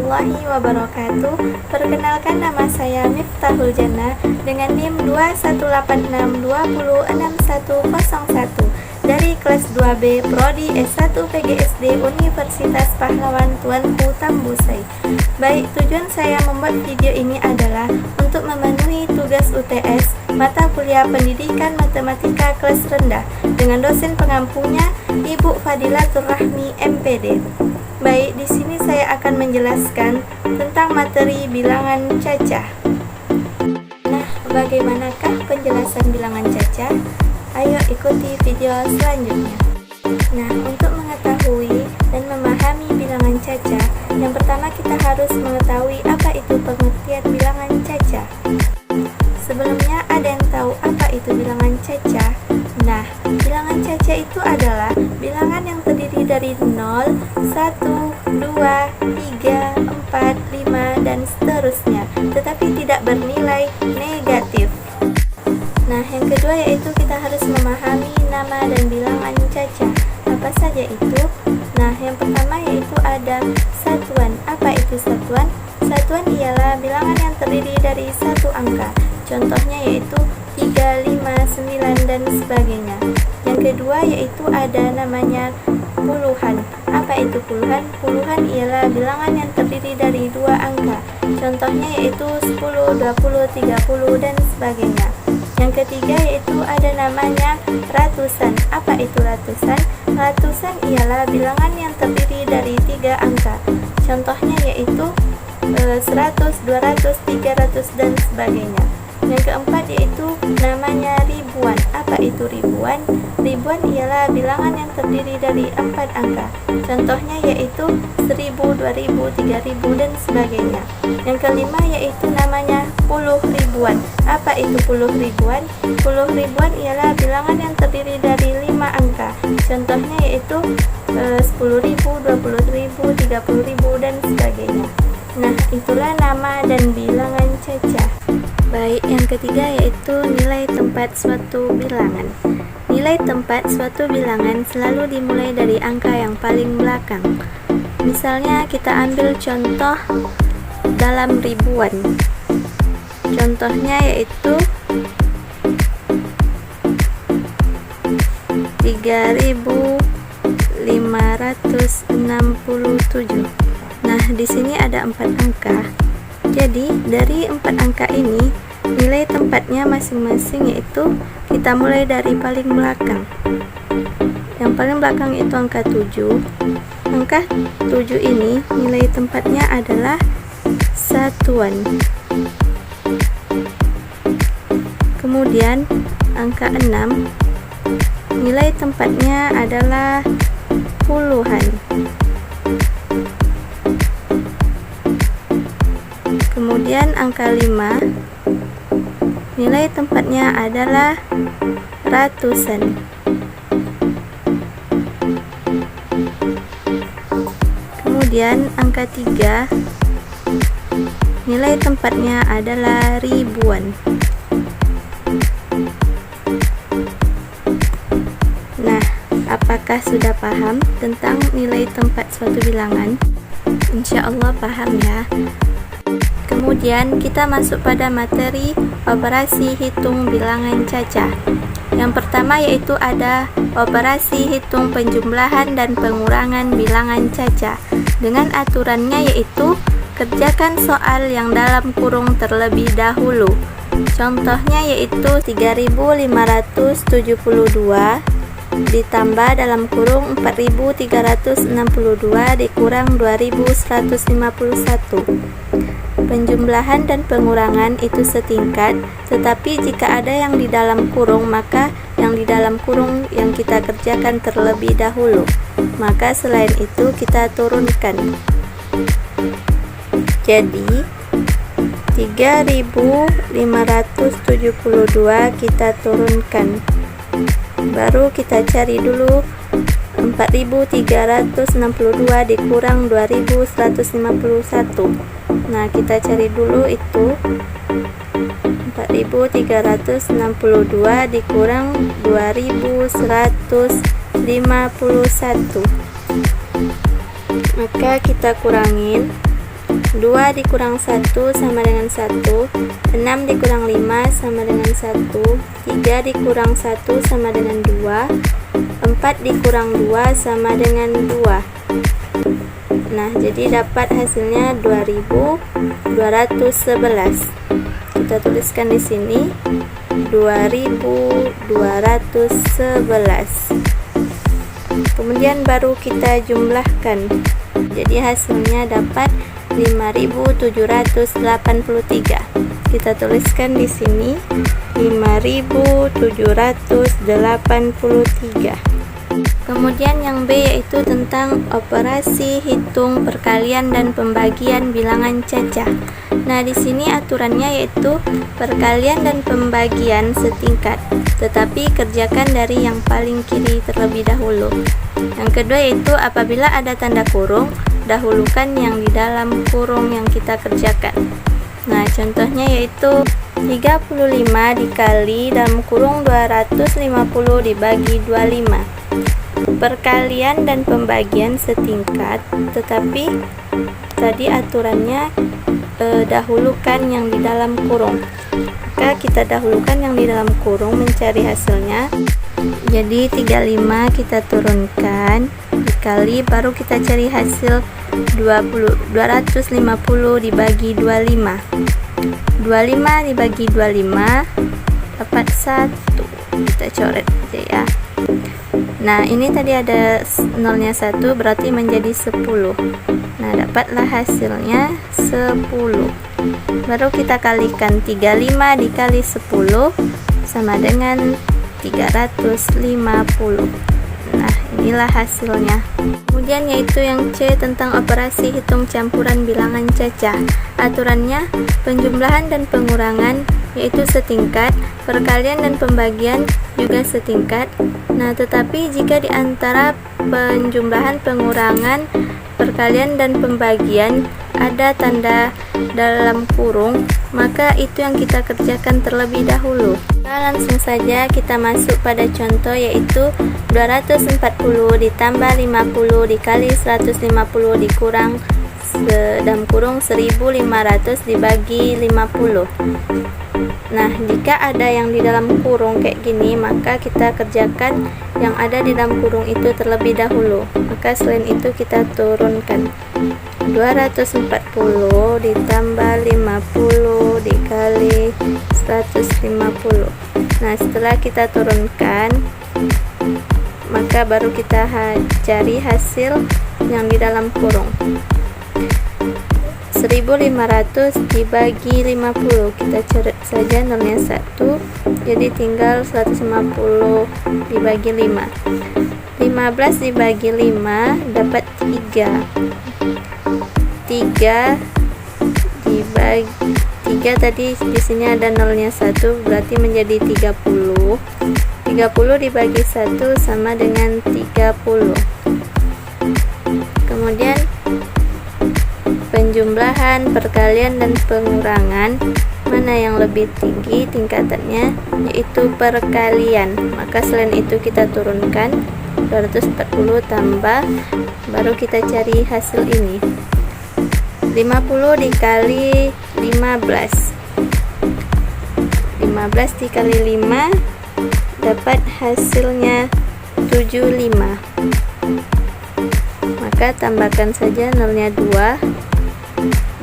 warahmatullahi wabarakatuh. Perkenalkan, nama saya Miftahul Jannah dengan NIM 2186206101 dari kelas 2B Prodi S1 PGSD Universitas Pahlawan Tuanku Tambusai. Baik, tujuan saya membuat video ini adalah untuk memenuhi tugas UTS mata kuliah Pendidikan Matematika kelas rendah dengan dosen pengampunya Ibu Fadilatur Rahmi MPD. Baik, di sini saya akan menjelaskan tentang materi bilangan cacah. Nah, bagaimanakah penjelasan bilangan cacah? Ayo ikuti video selanjutnya. Nah, untuk mengetahui dan memahami bilangan cacah, yang pertama kita harus mengetahui apa itu pengertian bilangan cacah. Sebelumnya, ada yang tahu apa itu bilangan cacah? Nah, bilangan cacah itu adalah bilangan yang terdiri dari 0, 1, 2, 3, 4, 5, dan seterusnya, tetapi tidak bernilai negatif. Nah, yang kedua yaitu kita harus memahami nama dan bilangan cacah. Apa saja itu? Nah, yang pertama yaitu ada satuan. Apa itu satuan? Satuan ialah bilangan yang terdiri dari satu angka. Contohnya yaitu 3, 5, 9, dan sebagainya. Yang kedua yaitu ada namanya puluhan. Apa itu puluhan? Puluhan ialah bilangan yang terdiri dari dua angka. Contohnya yaitu 10, 20, 30, dan sebagainya. Yang ketiga yaitu ada namanya ratusan. Apa itu ratusan? Ratusan ialah bilangan yang terdiri dari tiga angka. Contohnya yaitu 100, 200, 300, dan sebagainya. Yang keempat yaitu namanya ribuan. Apa itu ribuan? Ribuan ialah bilangan yang terdiri dari 4 angka. Contohnya yaitu 1000, 2000, 3000, dan sebagainya. Yang kelima yaitu namanya puluh ribuan. Apa itu puluh ribuan? Puluh ribuan ialah bilangan yang terdiri dari 5 angka. Contohnya yaitu 10.000, 20.000, 30.000, dan sebagainya. Nah, itulah nama dan bilangan cacah. Baik, yang ketiga yaitu nilai tempat suatu bilangan. Nilai tempat suatu bilangan selalu dimulai dari angka yang paling belakang. Misalnya kita ambil contoh dalam ribuan. Contohnya yaitu 3567. Nah, di sini ada 4 angka. Jadi, dari 4 angka ini, nilai tempatnya masing-masing yaitu kita mulai dari paling belakang. Yang paling belakang itu angka 7. Angka 7 ini nilai tempatnya adalah satuan. Kemudian angka 6 nilai tempatnya adalah puluhan. Kemudian angka 5 nilai tempatnya adalah ratusan. Kemudian angka 3 nilai tempatnya adalah ribuan. Nah, apakah sudah paham tentang nilai tempat suatu bilangan? Insya Allah paham ya. Kemudian kita masuk pada materi operasi hitung bilangan cacah. Yang pertama yaitu ada operasi hitung penjumlahan dan pengurangan bilangan cacah. Dengan aturannya yaitu kerjakan soal yang dalam kurung terlebih dahulu. Contohnya yaitu 3572 ditambah dalam kurung 4362 dikurang 2151. Penjumlahan dan pengurangan itu setingkat, tetapi jika ada yang di dalam kurung, maka yang di dalam kurung yang kita kerjakan terlebih dahulu. Maka selain itu kita turunkan. Jadi 3572 kita turunkan. Baru kita cari dulu 4362 dikurang 2151. Nah, kita cari dulu itu 4362 dikurang 2151. Maka kita kurangin 2 dikurang 1 sama dengan 1, 6 dikurang 5 sama dengan 1, 3 dikurang 1 sama dengan 2, 4 dikurang 2 sama dengan 2. Nah, jadi dapat hasilnya 2211. Kita tuliskan di sini 2211. Kemudian baru kita jumlahkan. Jadi hasilnya dapat 5783. Kita tuliskan di sini 5783. Kemudian yang B yaitu tentang operasi hitung perkalian dan pembagian bilangan cacah. Nah, di sini aturannya yaitu perkalian dan pembagian setingkat, tetapi kerjakan dari yang paling kiri terlebih dahulu. Yang kedua yaitu apabila ada tanda kurung, dahulukan yang di dalam kurung yang kita kerjakan. Nah, contohnya yaitu 35 dikali dalam kurung 250 dibagi 25. Perkalian dan pembagian setingkat, tetapi tadi aturannya dahulukan yang di dalam kurung. Maka kita dahulukan yang di dalam kurung mencari hasilnya. Jadi 35 kita turunkan dikali, baru kita cari hasil 250 dibagi 25. 25 dibagi 25 dapat 1. Kita coret aja ya. Nah, ini tadi ada nolnya 1, berarti menjadi 10. Nah, dapatlah hasilnya 10. Baru kita kalikan 35 dikali 10 sama dengan 350. Nah, inilah hasilnya. Kemudian yaitu yang C tentang operasi hitung campuran bilangan cacah. Aturannya penjumlahan dan pengurangan yaitu setingkat, perkalian dan pembagian juga setingkat. Nah, tetapi jika di antara penjumlahan, pengurangan, perkalian dan pembagian ada tanda dalam kurung, maka itu yang kita kerjakan terlebih dahulu. Nah, langsung saja kita masuk pada contoh yaitu 240 ditambah 50 dikali 150 dikurang dalam kurung 1500 dibagi 50. Nah, jika ada yang di dalam kurung kayak gini, maka kita kerjakan yang ada di dalam kurung itu terlebih dahulu. Maka selain itu kita turunkan 240 ditambah 50 dikali 150. Nah, setelah kita turunkan, maka baru kita cari hasil yang di dalam kurung. 1500 dibagi 50, kita coret saja nolnya 1, jadi tinggal 150 dibagi 5. 15 dibagi 5 dapat 3. 3 dibagi 3 tadi di sini ada nolnya 1, berarti menjadi 30. 30 dibagi 1 sama dengan 30. Kemudian penjumlahan, perkalian dan pengurangan, mana yang lebih tinggi tingkatannya, yaitu perkalian. Maka selain itu kita turunkan 240 tambah, baru kita cari hasil ini. 50 dikali 15. 15 dikali 5 dapat hasilnya 75. Maka tambahkan saja nolnya 2,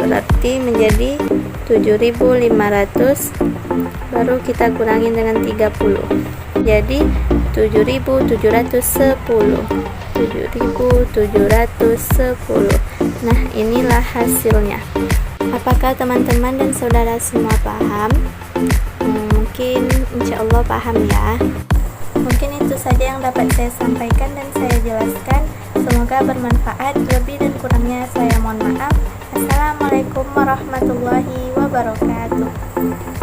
berarti menjadi 7500, baru kita kurangin dengan 30, jadi 7710. 7710. Nah, inilah hasilnya. Apakah teman-teman dan saudara semua paham? Mungkin insya Allah paham ya. Mungkin itu saja yang dapat saya sampaikan dan saya jelaskan. Semoga bermanfaat. Lebih dan kurangnya saya mohon maaf. Assalamualaikum warahmatullahi wabarakatuh.